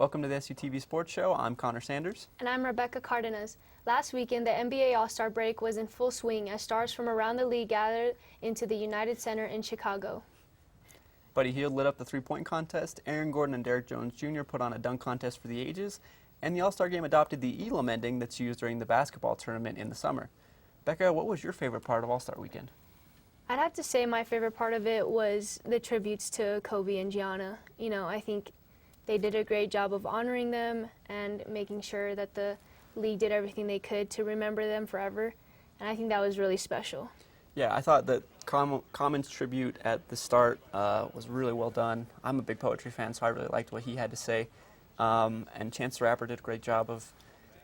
Welcome to the SUTV Sports Show. I'm Connor Sanders. And I'm Rebecca Cardenas. Last weekend, the NBA All-Star break was in full swing as stars from around the league gathered into the United Center in Chicago. Buddy Hield lit up the three-point contest. Aaron Gordon and Derrick Jones Jr. put on a dunk contest for the ages. And the All-Star game adopted the Elam ending that's used during the basketball tournament in the summer. Becca, what was your favorite part of All-Star Weekend? I'd have to say my favorite part of it was the tributes to Kobe and Gianna. I think they did a great job of honoring them and making sure that the league did everything they could to remember them forever. And I think that was really special. Yeah, I thought that Common's tribute at the start was really well done. I'm a big poetry fan, so I really liked what he had to say. And Chance the Rapper did a great job of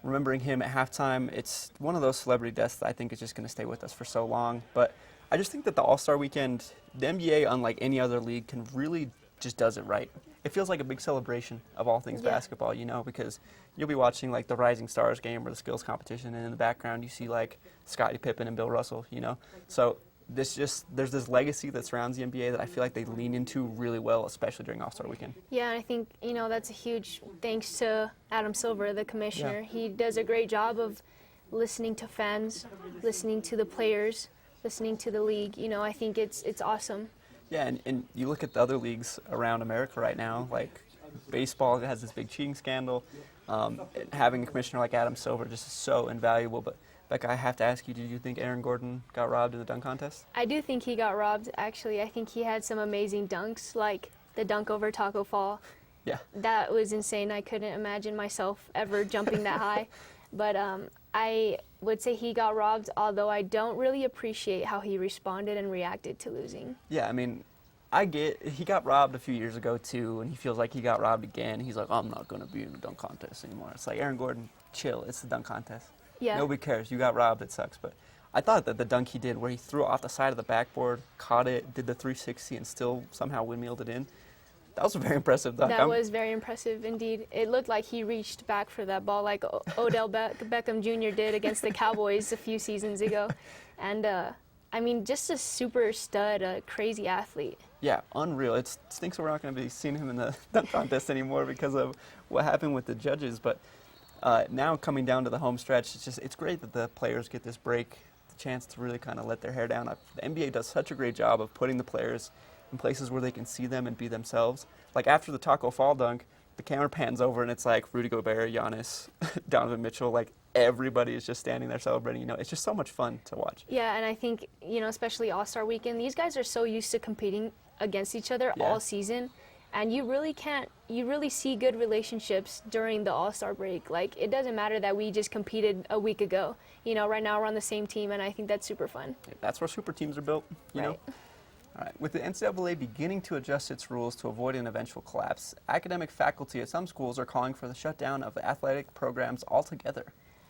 remembering him at halftime. It's one of those celebrity deaths that I think is just going to stay with us for so long. But I just think that the All-Star Weekend, the NBA, unlike any other league, can really just does it right. It feels like a big celebration of all things basketball, because you'll be watching like the Rising Stars game or the skills competition, and in the background you see like Scottie Pippen and Bill Russell, So there's this legacy that surrounds the NBA that I feel like they lean into really well, especially during All-Star Weekend. Yeah, and I think, that's a huge thanks to Adam Silver, the commissioner. Yeah. He does a great job of listening to fans, listening to the players, listening to the league. I think it's awesome. Yeah, and you look at the other leagues around America right now, like baseball has this big cheating scandal. Having a commissioner like Adam Silver just is so invaluable. But Becca, I have to ask you, did you think Aaron Gordon got robbed in the dunk contest? I do think he got robbed, actually. I think he had some amazing dunks, like the dunk over Taco Fall. Yeah. That was insane. I couldn't imagine myself ever jumping that high. But I would say he got robbed, although I don't really appreciate how he responded and reacted to losing. Yeah, I mean, he got robbed a few years ago too, and he feels like he got robbed again. He's like, I'm not going to be in the dunk contest anymore. It's like, Aaron Gordon, chill. It's the dunk contest. Yeah. Nobody cares. You got robbed. It sucks. But I thought that the dunk he did, where he threw it off the side of the backboard, caught it, did the 360, and still somehow windmilled it in, that was a very impressive dunk. That was very impressive indeed. It looked like he reached back for that ball like Odell Beckham Jr. did against the Cowboys a few seasons ago. And, just a super stud, a crazy athlete. Yeah, unreal. It stinks we're not going to be seeing him in the dunk contest anymore because of what happened with the judges. But now coming down to the home stretch, it's great that the players get this break, the chance to really kind of let their hair down. The NBA does such a great job of putting the players in places where they can see them and be themselves. Like after the Taco Fall dunk, the camera pans over and it's like Rudy Gobert, Giannis, Donovan Mitchell, like everybody is just standing there celebrating. It's just so much fun to watch. Yeah, and I think, especially All-Star Weekend, these guys are so used to competing against each other all season. And you really see good relationships during the All-Star break. Like, it doesn't matter that we just competed a week ago. Right now we're on the same team, and I think that's super fun. That's where super teams are built, you know? All right. With the NCAA beginning to adjust its rules to avoid an eventual collapse, academic faculty at some schools are calling for the shutdown of athletic programs altogether.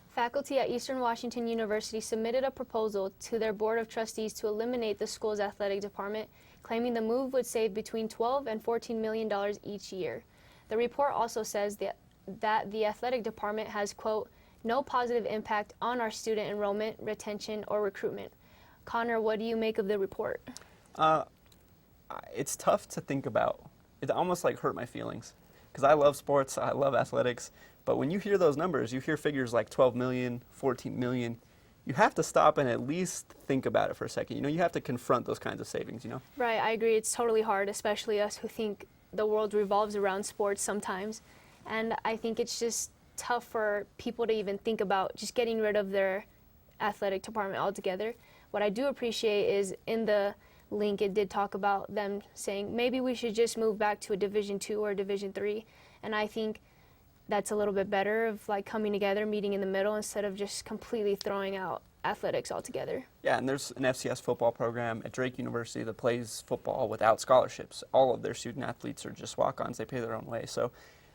Faculty at Eastern Washington University submitted a proposal to their Board of Trustees to eliminate the school's athletic department, claiming the move would save between $12 and $14 million each year. The report also says that the athletic department has, quote, no positive impact on our student enrollment, retention, or recruitment. Connor, what do you make of the report? It's tough to think about. It almost hurt my feelings because I love sports, I love athletics, but when you hear those numbers, you hear figures like 12 million, 14 million, you have to stop and at least think about it for a second. You have to confront those kinds of savings, Right, I agree. It's totally hard, especially us who think the world revolves around sports sometimes. And I think it's just tough for people to even think about just getting rid of their athletic department altogether. What I do appreciate is in the link, it did talk about them saying maybe we should just move back to a Division II or Division III, and I think that's a little bit better of coming together, meeting in the middle instead of just completely throwing out athletics altogether. Yeah, and there's an FCS football program at Drake University that plays football without scholarships. All of their student athletes are just walk-ons. They pay their own way. So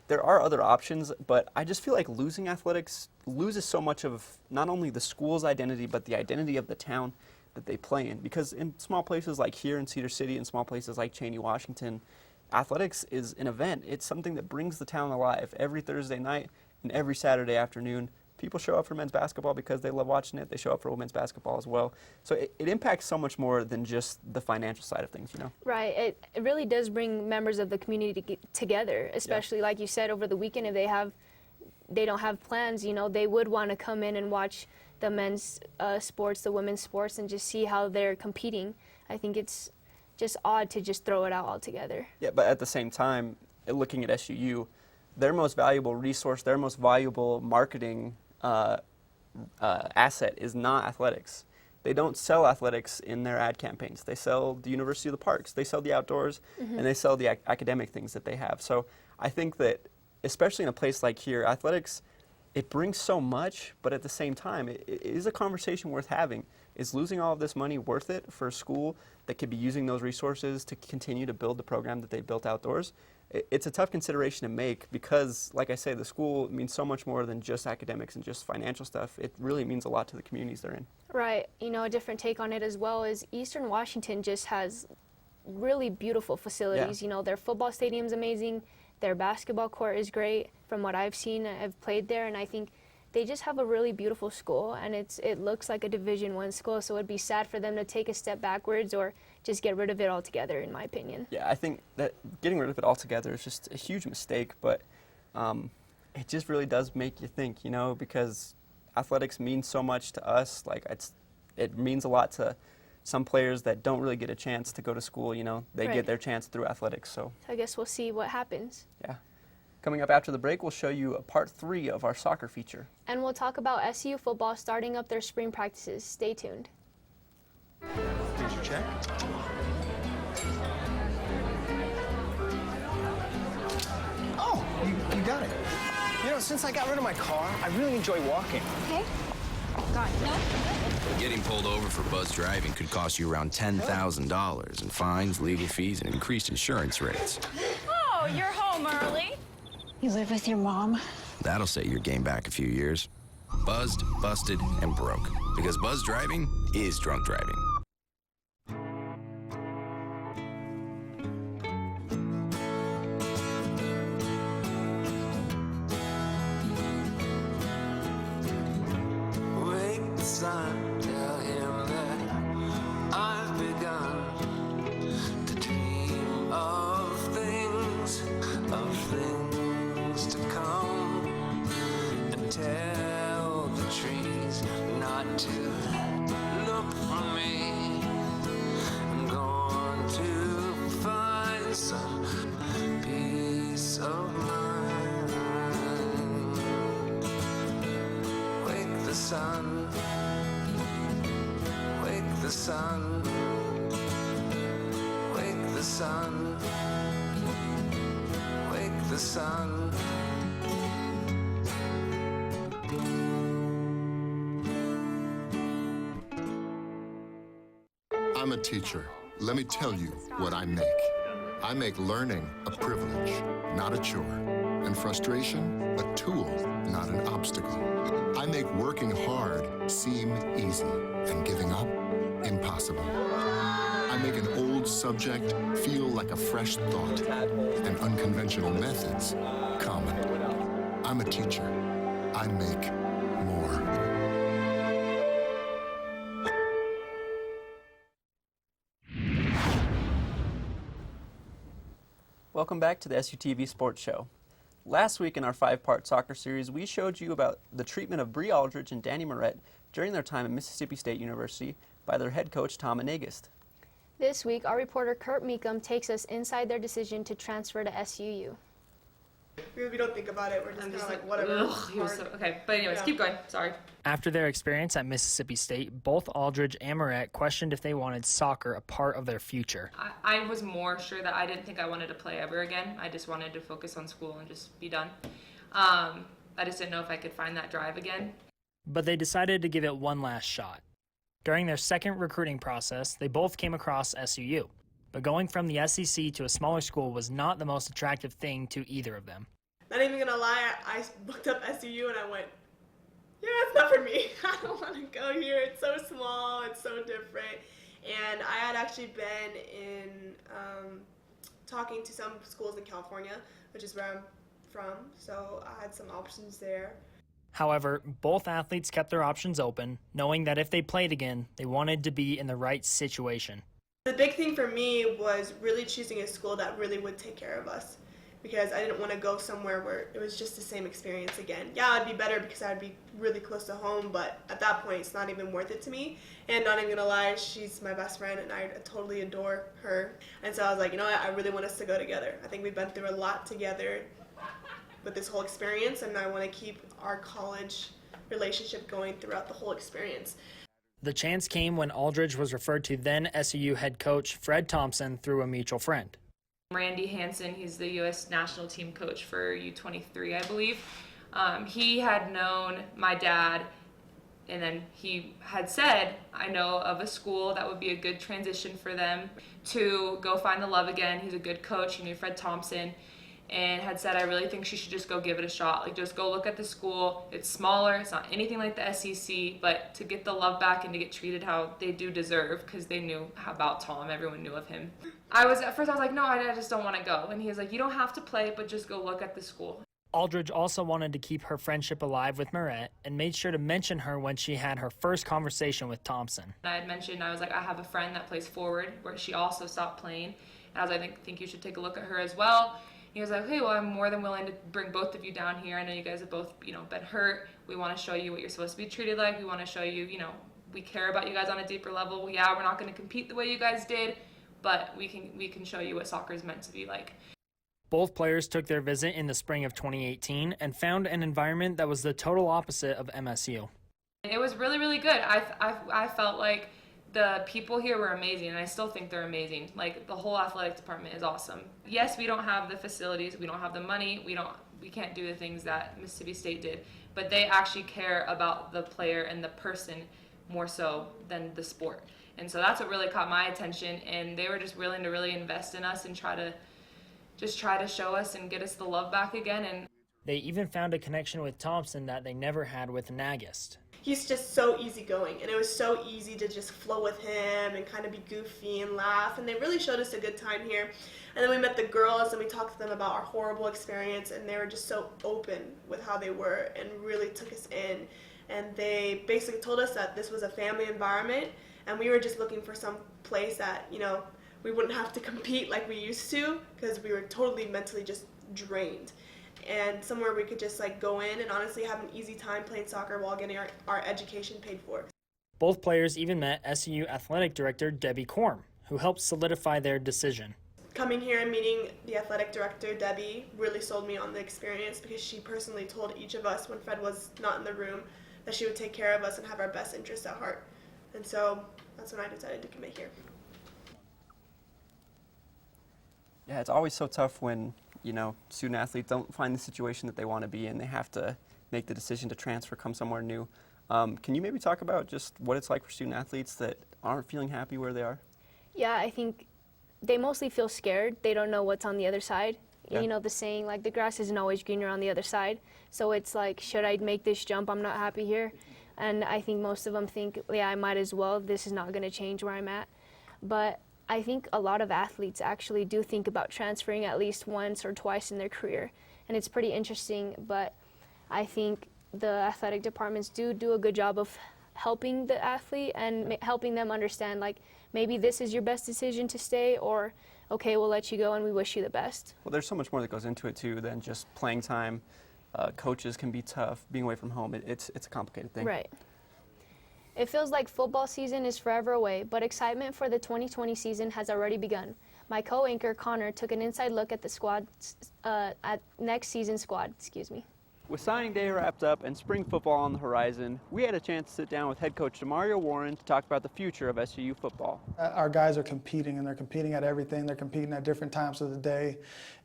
there are other options, but I just feel like losing athletics loses so much of not only the school's identity, but the identity of the town that they play in. Because in small places like here in Cedar City and small places like Cheney, Washington, athletics is an event. It's something that brings the town alive every Thursday night and every Saturday afternoon. people show up for men's basketball because they love watching it. They show up for women's basketball as well. So it impacts so much more than just the financial side of things, you know? Right. It really does bring members of the community together, especially like you said, over the weekend. If they don't have plans, you know, they would want to come in and watch the men's sports, the women's sports, and just see how they're competing. I think it's just odd to just throw it out altogether. Yeah, but at the same time, looking at SUU, their most valuable resource, their most valuable marketing asset is not athletics. They don't sell athletics in their ad campaigns. They sell the University of the Parks, they sell the outdoors, and they sell the academic things that they have. So I think that, especially in a place like here, athletics, it brings so much, but at the same time, it is a conversation worth having. Is losing all of this money worth it for a school that could be using those resources to continue to build the program that they built outdoors? It's a tough consideration to make because, like I say, the school means so much more than just academics and just financial stuff. It really means a lot to the communities they're in. Right. You know, a different take on it as well is Eastern Washington just has really beautiful facilities. Yeah. You know, their football stadium's amazing. Their basketball court is great from what I've seen. I've played there, and I think they just have a really beautiful school, and it looks like a Division I school, so it'd be sad for them to take a step backwards or just get rid of it altogether, in my opinion. Yeah, I think that getting rid of it altogether is just a huge mistake, but it just really does make you think, you know, because athletics means so much to us. Like, it means a lot to some players that don't really get a chance to go to school, you know. They Right. get their chance through athletics, so. I guess we'll see what happens. Yeah. Coming up after the break, we'll show you a part 3 of our soccer feature. And we'll talk about SU football starting up their spring practices. Stay tuned. Here's your check. Oh, you got it. You know, since I got rid of my car, I really enjoy walking. Okay. Got it. No? Getting pulled over for buzz driving could cost you around $10,000 in fines, legal fees, and increased insurance rates. Oh, you're home early. You live with your mom? That'll set your game back a few years. Buzzed, busted, and broke. Because buzz driving is drunk driving. Wake the sun, tell him that I've begun to dream of things to come, and tell the trees not to look for me. I'm going to find some peace of mind. Wake the sun, wake the sun, wake the sun, wake the sun. I'm a teacher. Let me tell you what I make. I make learning a privilege, not a chore, and frustration a tool, not an obstacle. I make working hard seem easy and giving up impossible. I make an old subject feel like a fresh thought and unconventional methods common. I'm a teacher. I make more. Welcome back to the SUTV Sports Show. Last week in our 5-part soccer series, we showed you about the treatment of Bree Aldridge and Danny Moret during their time at Mississippi State University by their head coach, Tom Anagist. This week, our reporter Kurt Meekum takes us inside their decision to transfer to SUU. We don't think about it. We're just kind of like, whatever. Ugh, he was so, okay, but anyways, keep going. Sorry. After their experience at Mississippi State, both Aldridge and Moret questioned if they wanted soccer a part of their future. I was more sure that I didn't think I wanted to play ever again. I just wanted to focus on school and just be done. I just didn't know if I could find that drive again. But they decided to give it one last shot. During their second recruiting process, they both came across SUU. But going from the SEC to a smaller school was not the most attractive thing to either of them. Not even gonna lie, I looked up SUU and I went, yeah, it's not for me. I don't want to go here. It's so small. It's so different. And I had actually been in talking to some schools in California, which is where I'm from. So I had some options there. However, both athletes kept their options open, knowing that if they played again, they wanted to be in the right situation. The big thing for me was really choosing a school that really would take care of us, because I didn't want to go somewhere where it was just the same experience again. Yeah, it'd be better because I'd be really close to home, but at that point it's not even worth it to me. And not even gonna lie, she's my best friend and I totally adore her. And so I was like, you know what, I really want us to go together. I think we've been through a lot together with this whole experience, and I want to keep our college relationship going throughout the whole experience. The chance came when Aldridge was referred to then SUU head coach Fred Thompson through a mutual friend. Randy Hansen, he's the U.S. national team coach for U23, I believe. He had known my dad, and then he had said, I know of a school that would be a good transition for them to go find the love again. He's a good coach. He knew Fred Thompson, and had said, I really think she should just go give it a shot. Like, just go look at the school. It's smaller. It's not anything like the SEC, but to get the love back and to get treated how they do deserve, because they knew about Tom. Everyone knew of him. At first I was like, no, I just don't want to go. And he was like, you don't have to play, but just go look at the school. Aldridge also wanted to keep her friendship alive with Marette and made sure to mention her when she had her first conversation with Thompson. I had mentioned, I was like, I have a friend that plays forward where she also stopped playing. And I was like, I think you should take a look at her as well. He was like, hey, well, I'm more than willing to bring both of you down here. I know you guys have both, been hurt. We want to show you what you're supposed to be treated like. We want to show you, we care about you guys on a deeper level. Yeah, we're not going to compete the way you guys did, but we can show you what soccer is meant to be like. Both players took their visit in the spring of 2018 and found an environment that was the total opposite of MSU. It was really, really good. I felt like the people here were amazing, and I still think they're amazing. Like, the whole athletic department is awesome. Yes, we don't have the facilities, we don't have the money, we can't do the things that Mississippi State did, but they actually care about the player and the person more so than the sport. And so that's what really caught my attention, and they were just willing to really invest in us and try to show us and get us the love back again. And they even found a connection with Thompson that they never had with Nagist. He's just so easygoing, and it was so easy to just flow with him and kind of be goofy and laugh, and they really showed us a good time here. And then we met the girls and we talked to them about our horrible experience, and they were just so open with how they were and really took us in. And they basically told us that this was a family environment, and we were just looking for some place that, we wouldn't have to compete like we used to, because we were totally mentally just drained. And somewhere we could just go in and honestly have an easy time playing soccer while getting our education paid for. Both players even met SUU athletic director Debbie Korm, who helped solidify their decision. Coming here and meeting the athletic director, Debbie, really sold me on the experience, because she personally told each of us when Fred was not in the room that she would take care of us and have our best interests at heart. And so that's when I decided to commit here. Yeah, it's always so tough when, student athletes don't find the situation that they want to be in. They have to make the decision to transfer, come somewhere new. Can you maybe talk about just what it's like for student athletes that aren't feeling happy where they are? Yeah, I think they mostly feel scared. They don't know what's on the other side. Yeah. The saying, the grass isn't always greener on the other side. So it's like, should I make this jump? I'm not happy here. And I think most of them think, yeah, I might as well. This is not going to change where I'm at. But I think a lot of athletes actually do think about transferring at least once or twice in their career, and it's pretty interesting. But I think the athletic departments do a good job of helping the athlete and helping them understand, maybe this is your best decision to stay, or okay, we'll let you go and we wish you the best. Well, there's so much more that goes into it too than just playing time. Coaches can be tough. Being away from home, it's a complicated thing. Right. It feels like football season is forever away, but excitement for the 2020 season has already begun. My co-anchor Connor took an inside look at the next season's squad. With signing day wrapped up and spring football on the horizon, we had a chance to sit down with head coach Demario Warren to talk about the future of SUU football. Our guys are competing, and they're competing at everything. They're competing at different times of the day,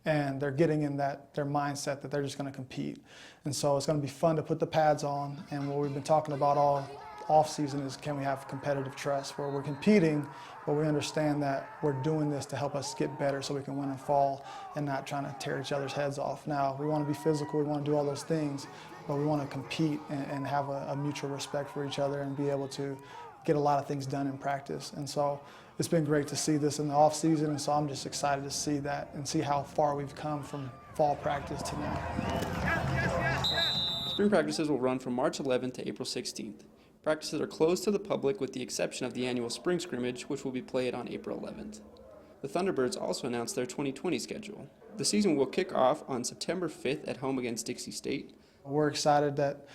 and they're getting in their mindset that they're just going to compete. And so it's going to be fun to put the pads on, and what we've been talking about all off-season is, can we have competitive trust where we're competing, but we understand that we're doing this to help us get better so we can win and fall and not trying to tear each other's heads off. Now, we want to be physical, we want to do all those things, but we want to compete and have a mutual respect for each other and be able to get a lot of things done in practice. And so it's been great to see this in the off-season, and so I'm just excited to see that and see how far we've come from fall practice to now. Spring practices will run from March 11th to April 16th. Practices are closed to the public with the exception of the annual spring scrimmage, which will be played on April 11th. The Thunderbirds also announced their 2020 schedule. The season will kick off on September 5th at home against Dixie State. We're excited that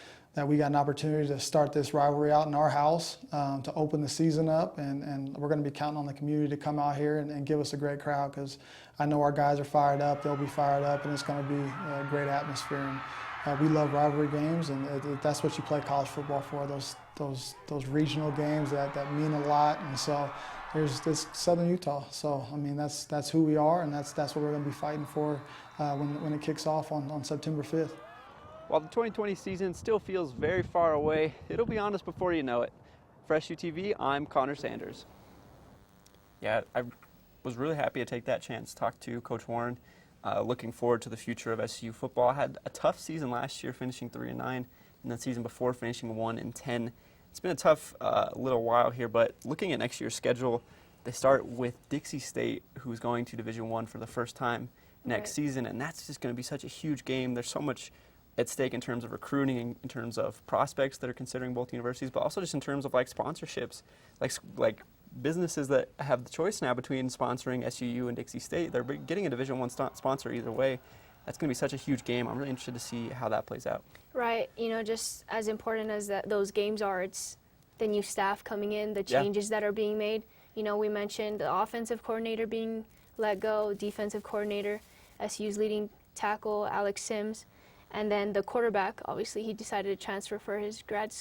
we got an opportunity to start this rivalry out in our house, to open the season up, and we're going to be counting on the community to come out here and give us a great crowd, because I know our guys are fired up, they'll be fired up, and it's going to be a great atmosphere. And we love rivalry games, and that's what you play college football for, those regional games that mean a lot. And so there's this Southern Utah, so I mean that's who we are, and that's what we're going to be fighting for when it kicks off on September 5th. While the 2020 season still feels very far away, it'll be on us before you know it. For SUTV, I'm Connor Sanders. Yeah, I was really happy to take that chance to talk to Coach Warren. Looking forward to the future of SU football. I had a tough season last year, finishing 3-9, and the season before finishing 1-10. It's been a tough little while here, but looking at next year's schedule, they start with Dixie State, who's going to Division I for the first time next season, and that's just going to be such a huge game. There's so much at stake in terms of recruiting, in terms of prospects that are considering both universities, but also just in terms of like sponsorships, like businesses that have the choice now between sponsoring SUU and Dixie State. They're getting a Division I sponsor either way. That's going to be such a huge game. I'm really interested to see how that plays out. Right. You know, just as important as those games are, it's the new staff coming in, the changes that are being made. You know, we mentioned the offensive coordinator being let go, defensive coordinator, SU's leading tackle, Alex Sims. And then the quarterback, obviously, he decided to transfer for his grad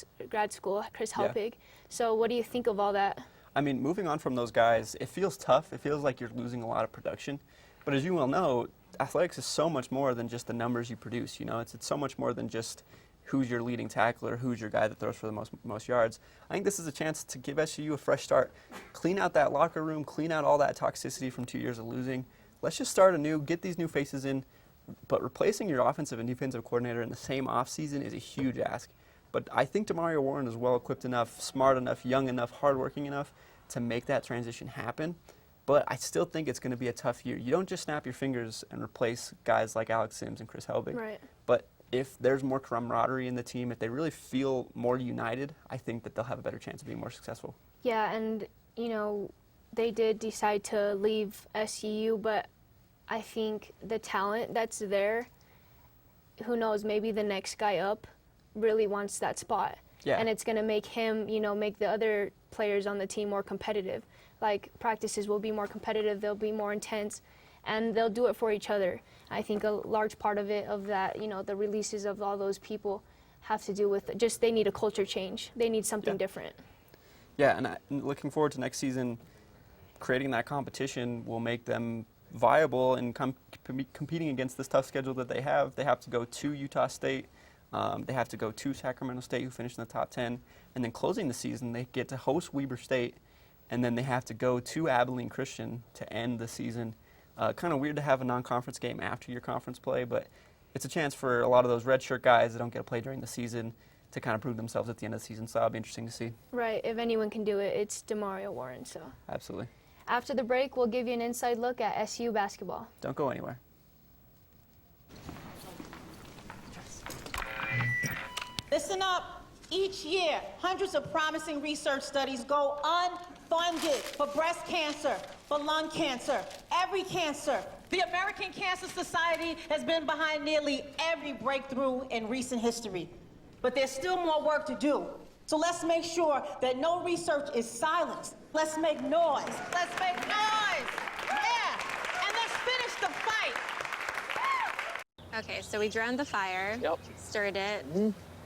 school, Chris Helpig. So what do you think of all that? I mean, moving on from those guys, it feels tough. It feels like you're losing a lot of production. But as you well know, athletics is so much more than just the numbers you produce. You know, it's so much more than just who's your leading tackler, who's your guy that throws for the most yards. I think this is a chance to give SU a fresh start. Clean out that locker room, clean out all that toxicity from 2 years of losing. Let's just start anew, get these new faces in. But replacing your offensive and defensive coordinator in the same offseason is a huge ask. But I think DeMario Warren is well equipped enough, smart enough, young enough, hardworking enough to make that transition happen. But I still think it's going to be a tough year. You don't just snap your fingers and replace guys like Alex Sims and Chris Helbig. Right. But if there's more camaraderie in the team, if they really feel more united, I think that they'll have a better chance of being more successful. Yeah, and, you know, they did decide to leave SUU, but I think the talent that's there, who knows, maybe the next guy up really wants that spot. Yeah. And it's going to make him, you know, make the other players on the team more competitive. Like, practices will be more competitive, they'll be more intense, and they'll do it for each other. I think a large part of it, of that, you know, the releases of all those people have to do with just they need a culture change. They need something different. Yeah, and I'm looking forward to next season. Creating that competition will make them viable and competing against this tough schedule that they have. They have to go to Utah State. They have to go to Sacramento State, who finished in the top 10. And then closing the season, they get to host Weber State. And then they have to go to Abilene Christian to end the season. Kind of weird to have a non-conference game after your conference play, but it's a chance for a lot of those redshirt guys that don't get to play during the season to kind of prove themselves at the end of the season. So that'll be interesting to see. Right. If anyone can do it, it's DeMario Warren. So Absolutely. After the break, we'll give you an inside look at SU basketball. Don't go anywhere. Listen up. Each year, hundreds of promising research studies go unfunded for breast cancer, for lung cancer, every cancer. The American Cancer Society has been behind nearly every breakthrough in recent history. But there's still more work to do. So let's make sure that no research is silenced. Let's make noise. Let's make noise. Yeah. And let's finish the fight. Okay, so we drowned the fire, stirred it,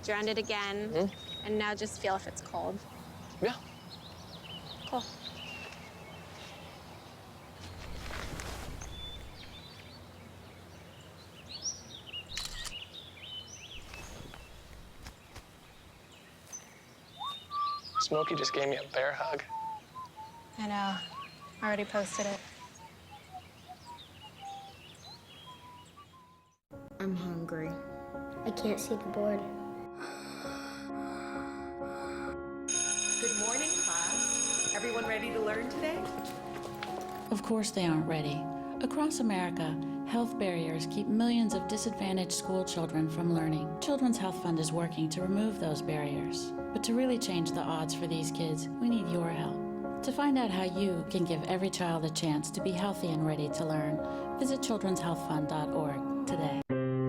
drowned it again, and now just feel if it's cold. Yeah. Cool. Smokey just gave me a bear hug. I know. Already posted it. I'm hungry. I can't see the board. Good morning, class. Everyone ready to learn today? Of course they aren't ready. Across America, Health barriers keep millions of disadvantaged school children from learning. Children's Health Fund is working to remove those barriers. But to really change the odds for these kids, we need your help. To find out how you can give every child a chance to be healthy and ready to learn, visit childrenshealthfund.org today.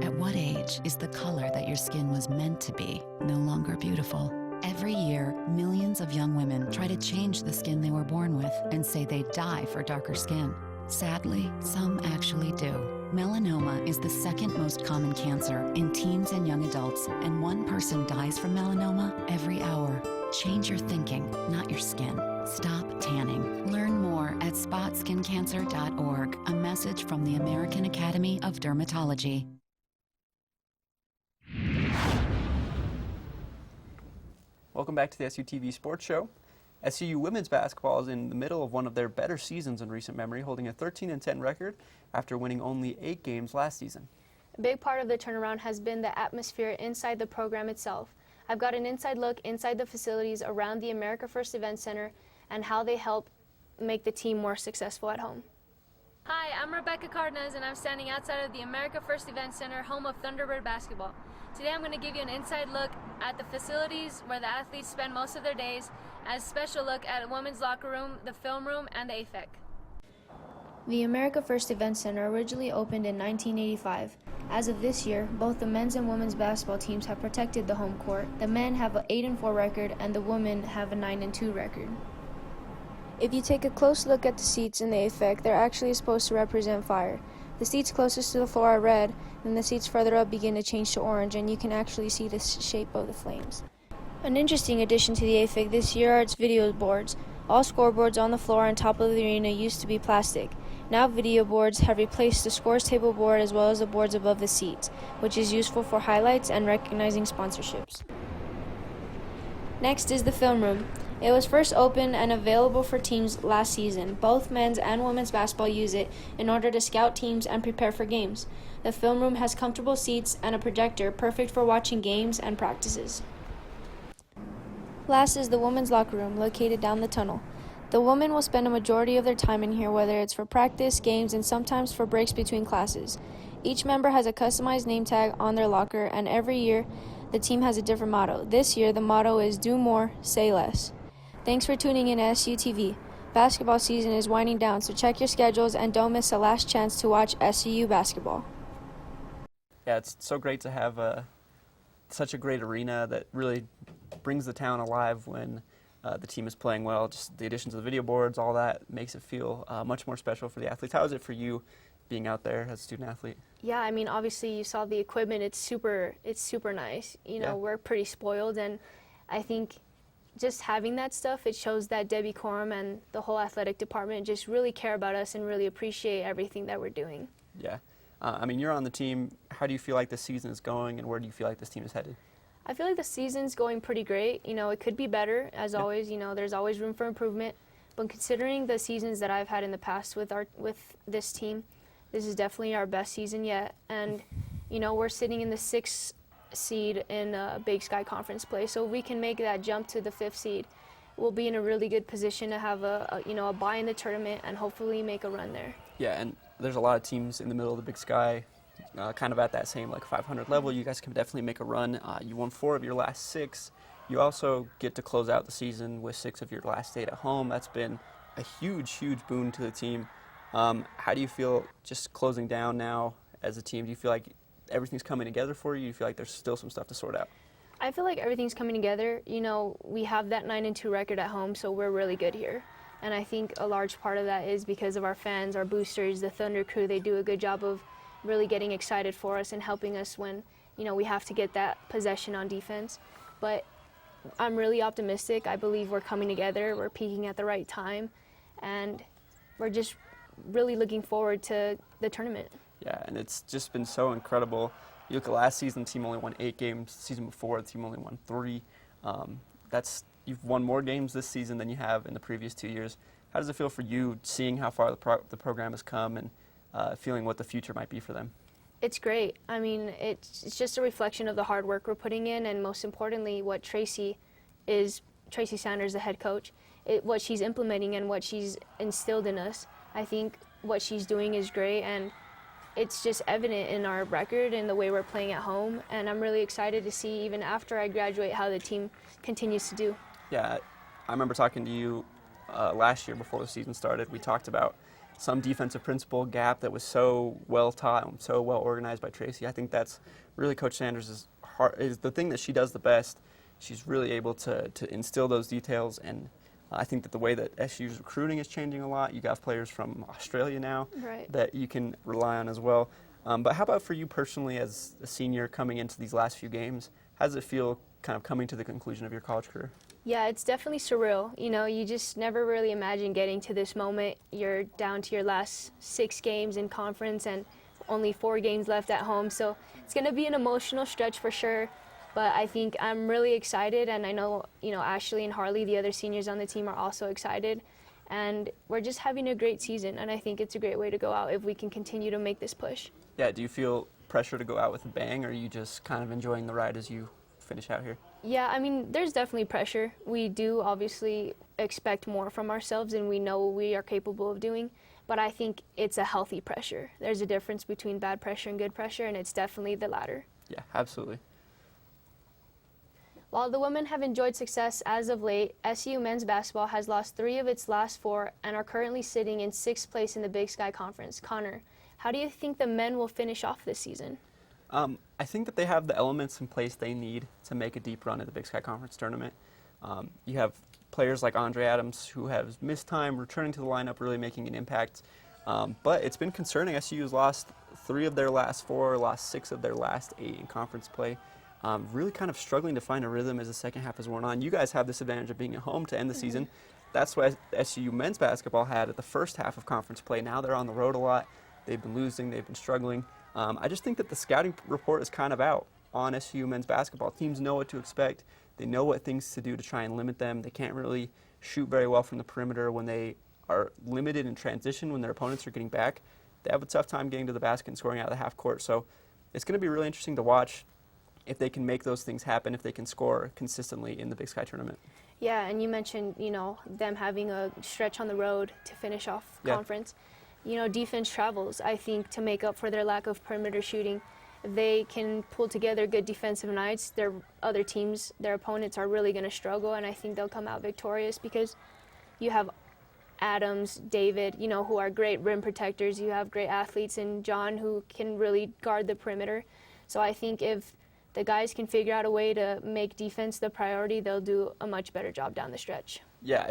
At what age is the color that your skin was meant to be no longer beautiful? Every year, millions of young women try to change the skin they were born with and say they die for darker skin. Sadly, some actually do. Melanoma is the second most common cancer in teens and young adults, and one person dies from melanoma every hour. Change your thinking, not your skin. Stop tanning. Learn more at spotskincancer.org. A message from the American Academy of Dermatology. Welcome back to the SUTV Sports Show. SUU women's basketball is in the middle of one of their better seasons in recent memory, holding a 13-10 record after winning only 8 games last season. A big part of the turnaround has been the atmosphere inside the program itself. I've got an inside look inside the facilities around the America First Event Center and how they help make the team more successful at home. Hi, I'm Rebecca Cardenas, and I'm standing outside of the America First Event Center, home of Thunderbird basketball. Today I'm going to give you an inside look at the facilities where the athletes spend most of their days, as a special look at a women's locker room, the film room, and the AFEC. The America First Event Center originally opened in 1985. As of this year, both the men's and women's basketball teams have protected the home court. The men have an 8-4 record and the women have a 9-2 record. If you take a close look at the seats in the AFEC, they're actually supposed to represent fire. The seats closest to the floor are red, and the seats further up begin to change to orange, and you can actually see the shape of the flames. An interesting addition to the AFEC this year are its video boards. All scoreboards on the floor on top of the arena used to be plastic. Now video boards have replaced the scores table board as well as the boards above the seats, which is useful for highlights and recognizing sponsorships. Next is the film room. It was first opened and available for teams last season. Both men's and women's basketball use it in order to scout teams and prepare for games. The film room has comfortable seats and a projector, perfect for watching games and practices. Last is the women's locker room, located down the tunnel. The women will spend a majority of their time in here, whether it's for practice, games, and sometimes for breaks between classes. Each member has a customized name tag on their locker, and every year the team has a different motto. This year the motto is "Do More, Say Less." Thanks for tuning in to SUTV. Basketball season is winding down, so check your schedules and don't miss the last chance to watch SUU basketball. Yeah, it's so great to have such a great arena that really brings the town alive when the team is playing well. Just the additions of the video boards, all that makes it feel much more special for the athletes. How is it for you being out there as a student athlete? Yeah, I mean, obviously you saw the equipment. It's super nice. You know, we're pretty spoiled, and I think just having that stuff, it shows that Debbie Corum and the whole athletic department just really care about us and really appreciate everything that we're doing. Yeah. I mean, you're on the team. How do you feel like the season is going, and where do you feel like this team is headed? I feel like the season's going pretty great. You know, it could be better, as always. You know, there's always room for improvement. But considering the seasons that I've had in the past with this team, this is definitely our best season yet. And, you know, we're sitting in the 6th seed in Big Sky Conference play. So if we can make that jump to the 5th seed, we'll be in a really good position to have a bye in the tournament and hopefully make a run there. Yeah, and there's a lot of teams in the middle of the Big Sky, kind of at that same 500 level. You guys can definitely make a run. You won 4 of your last 6. You also get to close out the season with 6 of your last 8 at home. That's been a huge boon to the team. How do you feel just closing down now as a team? Do you feel like everything's coming together for you? Do you feel like there's still some stuff to sort out? I feel like everything's coming together. You know, we have that 9-2 record at home, so we're really good here. And I think a large part of that is because of our fans, our boosters, the Thunder crew. They do a good job of really getting excited for us and helping us when, you know, we have to get that possession on defense. But I'm really optimistic. I believe we're coming together. We're peaking at the right time. And we're just really looking forward to the tournament. Yeah, and it's just been so incredible. You look at last season, the team only won 8 games. The season before, the team only won 3. You've won more games this season than you have in the previous 2 years. How does it feel for you seeing how far the program has come and feeling what the future might be for them? It's great. I mean, it's just a reflection of the hard work we're putting in, and most importantly, what Tracy Sanders, the head coach, what she's implementing and what she's instilled in us. I think what she's doing is great, and it's just evident in our record and the way we're playing at home. And I'm really excited to see, even after I graduate, how the team continues to do. Yeah, I remember talking to you last year before the season started. We talked about some defensive principle gap that was so well taught and so well organized by Tracy. I think that's really Coach Sanders' heart, is the thing that she does the best. She's really able to instill those details, and I think that the way that SU's recruiting is changing a lot. You got players from Australia now that you can rely on as well. But how about for you personally as a senior coming into these last few games? How does it feel kind of coming to the conclusion of your college career? Yeah, it's definitely surreal. You know, you just never really imagine getting to this moment. You're down to your last 6 games in conference and only 4 games left at home. So it's going to be an emotional stretch for sure. But I think I'm really excited, and I know, you know, Ashley and Harley, the other seniors on the team, are also excited. And we're just having a great season, and I think it's a great way to go out if we can continue to make this push. Yeah, do you feel pressure to go out with a bang, or are you just kind of enjoying the ride as you finish out here? Yeah, I mean, there's definitely pressure. We do obviously expect more from ourselves, and we know we are capable of doing, but I think it's a healthy pressure. There's a difference between bad pressure and good pressure, and it's definitely the latter. Yeah, absolutely. While the women have enjoyed success as of late, SU men's basketball has lost 3 of its last 4 and are currently sitting in 6th place in the Big Sky Conference. Connor, how do you think the men will finish off this season? I think that they have the elements in place they need to make a deep run at the Big Sky Conference tournament. You have players like Andre Adams who have missed time, returning to the lineup, really making an impact. But it's been concerning. SU has lost 3 of their last 4, lost 6 of their last 8 in conference play. Really kind of struggling to find a rhythm as the second half has worn on. You guys have this advantage of being at home to end the season. That's what SU men's basketball had at the first half of conference play. Now they're on the road a lot. They've been losing. They've been struggling. I just think that the scouting report is kind of out on SU men's basketball. Teams know what to expect. They know what things to do to try and limit them. They can't really shoot very well from the perimeter when they are limited in transition, when their opponents are getting back. They have a tough time getting to the basket and scoring out of the half court. So it's going to be really interesting to watch if they can make those things happen, if they can score consistently in the Big Sky tournament. Yeah, and you mentioned, you know, them having a stretch on the road to finish off conference. You know, defense travels. I think to make up for their lack of perimeter shooting, they can pull together good defensive nights. Their other teams, their opponents are really going to struggle, and I think they'll come out victorious because you have Adams, David, you know, who are great rim protectors. You have great athletes, and John, who can really guard the perimeter. So I think if the guys can figure out a way to make defense the priority, they'll do a much better job down the stretch. Yeah,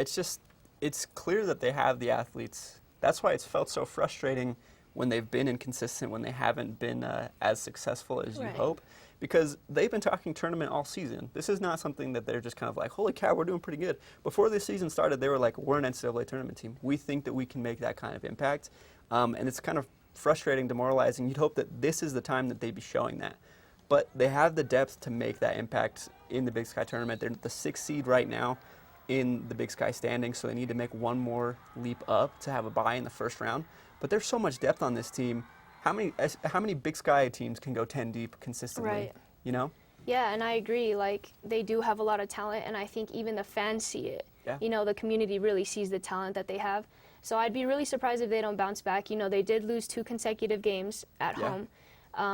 it's clear that they have the athletes. That's why it's felt so frustrating when they've been inconsistent, when they haven't been as successful as you hope, because they've been talking tournament all season. This is not something that they're just kind of like, holy cow, we're doing pretty good. Before this season started, they were like, we're an NCAA tournament team. We think that we can make that kind of impact, and it's kind of frustrating, demoralizing. You'd hope that this is the time that they'd be showing that. But they have the depth to make that impact in the Big Sky tournament. They're the 6th seed right now in the Big Sky standings, so they need to make one more leap up to have a bye in the first round. But there's so much depth on this team. How many Big Sky teams can go 10 deep consistently? You know? Yeah, and I agree. Like, they do have a lot of talent, and I think even the fans see it. You know, the community really sees the talent that they have. So I'd be really surprised if they don't bounce back. You know, they did lose 2 consecutive games at home.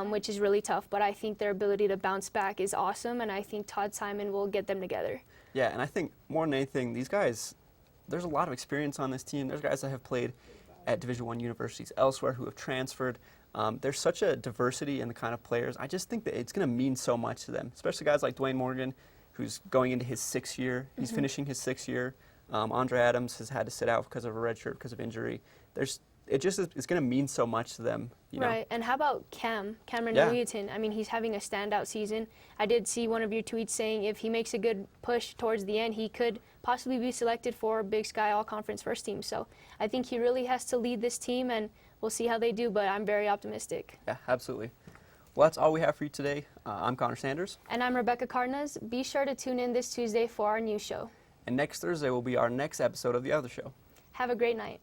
Which is really tough, but I think their ability to bounce back is awesome, and I think Todd Simon will get them together. Yeah, and I think more than anything, these guys, there's a lot of experience on this team. There's guys that have played at Division I universities elsewhere who have transferred. There's such a diversity in the kind of players. I just think that it's going to mean so much to them, especially guys like Dwayne Morgan, who's going into his 6th year. He's finishing his 6th year. Andre Adams has had to sit out because of a red shirt, because of injury. It's going to mean so much to them. You know? Right, and how about Cameron Newton? I mean, he's having a standout season. I did see one of your tweets saying if he makes a good push towards the end, he could possibly be selected for Big Sky All-Conference first team. So I think he really has to lead this team, and we'll see how they do, but I'm very optimistic. Yeah, absolutely. Well, that's all we have for you today. I'm Connor Sanders. And I'm Rebecca Cardenas. Be sure to tune in this Tuesday for our news show. And next Thursday will be our next episode of The Other Show. Have a great night.